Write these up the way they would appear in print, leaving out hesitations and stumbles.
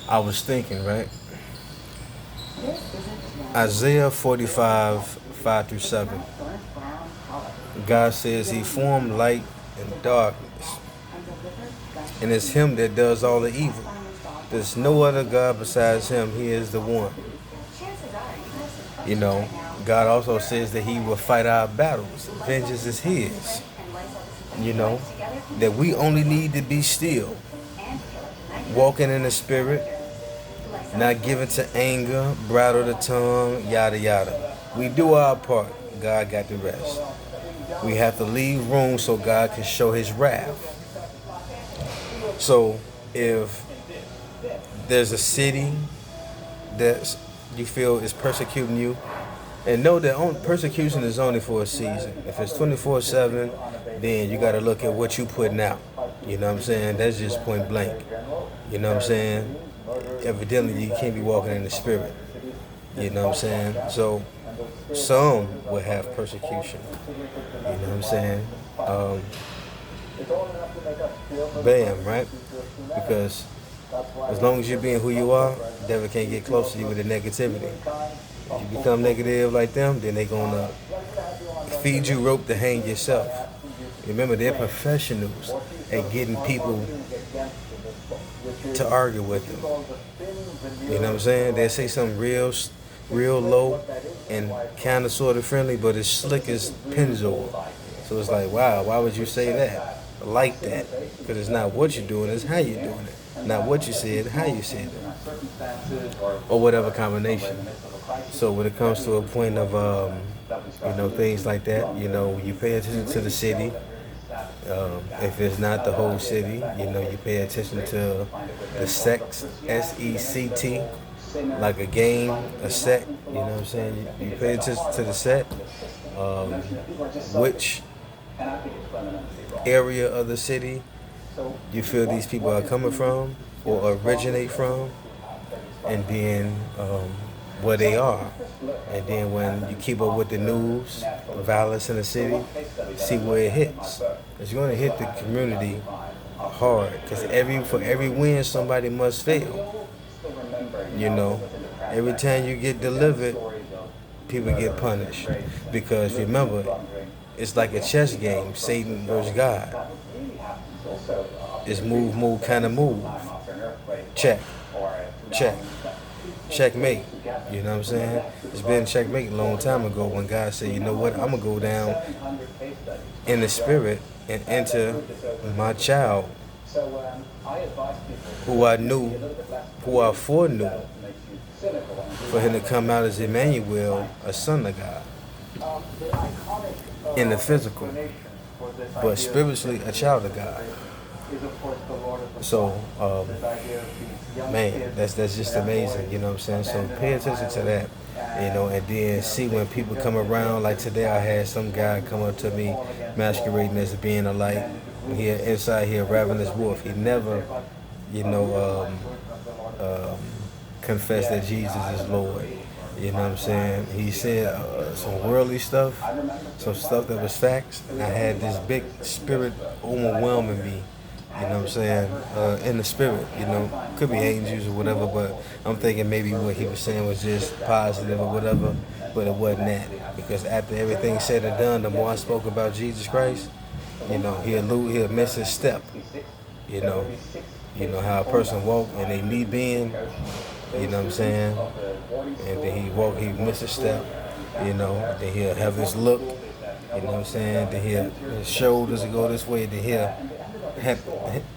I was thinking, right? Isaiah 45, 5 through 7. God says he formed light and darkness, and it's him that does all the evil. There's no other God besides him. He is the one. You know, God also says that he will fight our battles. Vengeance is his. You know, that we only need to be still, walking in the spirit, not given to anger, bridle the tongue, yada yada. We do our part. God got the rest. We have to leave room so God can show his wrath. So if there's a city that you feel is persecuting you, and know that persecution is only for a season. If it's 24/7, then you got to look at what you putting out. You know what I'm saying? That's just point blank. You know what I'm saying? Evidently, you can't be walking in the spirit. You know what I'm saying? So some will have persecution. You know what I'm saying? Um, Bam, right? Because as long as you're being who you are, the devil can't get close to you with the negativity. If you become negative like them, then they're going to feed you rope to hang yourself. Remember, they're professionals at getting people to argue with them. You know what I'm saying? They say something real low and kind of sort of friendly, but it's slick as Pennzoil. So it's like, wow, why would you say that? Like that. Because it's not what you're doing, it's how you're doing it. Not what you said, how you said it. Or whatever combination. So when it comes to a point of, things like that, you pay attention to the city. If it's not the whole city, you pay attention to the sect, SECT, like a game, a set, you know what I'm saying? You pay attention to the set, which area of the city you feel these people are coming from or originate from, and then where they are. And then when you keep up with the news, violence in the city, see where it hits. It's going to hit the community hard because for every win, somebody must fail. Every time you get delivered, people get punished. Because remember, it's like a chess game, Satan versus God. It's move, kind of move. Check, check, checkmate. You know what I'm saying? It's been checkmate a long time ago when God said, you know what, I'm going to go down in the spirit and enter my child who I knew, who I foreknew, for him to come out as Emmanuel, a son of God, in the physical, but spiritually a child of God. So, man, that's just amazing, you know what I'm saying? So pay attention to that, and then see when people come around. Like today I had some guy come up to me masquerading as being a light. Inside here, ravenous wolf. He never, confessed that Jesus is Lord. You know what I'm saying? He said some worldly stuff, some stuff that was facts, and I had this big spirit overwhelming me. You know what I'm saying? In the spirit, could be angels or whatever, but I'm thinking maybe what he was saying was just positive or whatever, but it wasn't that. Because after everything said and done, the more I spoke about Jesus Christ, he'll miss his step. You know how a person walk and they knee bend, you know what I'm saying? And then he miss a step, then he'll have this look, you know what I'm saying? Then his shoulders will go this way, then he'll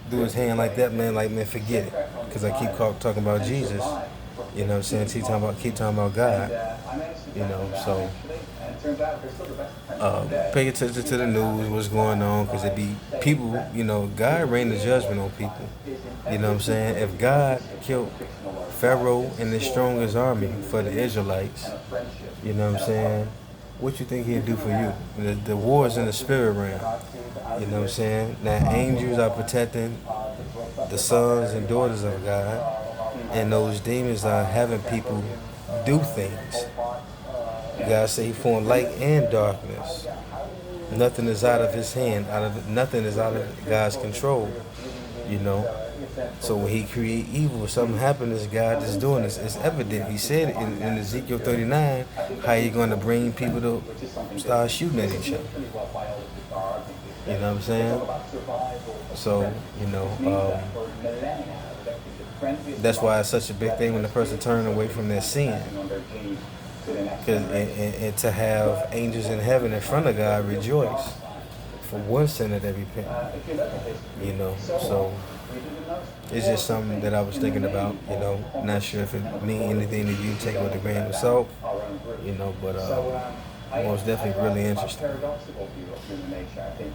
do his hand like that, man, forget it. Because I keep talking about Jesus, you know what I'm saying? Keep talking about God, so pay attention to the news, what's going on, because it be people, God rain the judgment on people, you know what I'm saying? If God killed Pharaoh and his strongest army for the Israelites, you know what I'm saying? What you think he'll do for you? The war is in the spirit realm, you know what I'm saying? Now angels are protecting the sons and daughters of God, and those demons are having people do things. God said he formed light and darkness. Nothing is out of his hand. Nothing is out of God's control. You know. So when he create evil, something happens. God is doing this. It's evident. He said in Ezekiel 39 how he going to bring people to start shooting at each other. You know what I'm saying? So that's why it's such a big thing when the person turns away from their sin. And to have angels in heaven in front of God rejoice for one sinner that repent. So it's just something that I was thinking about. Not sure if it means anything to you. Take it with a grain of salt. But most definitely really interesting.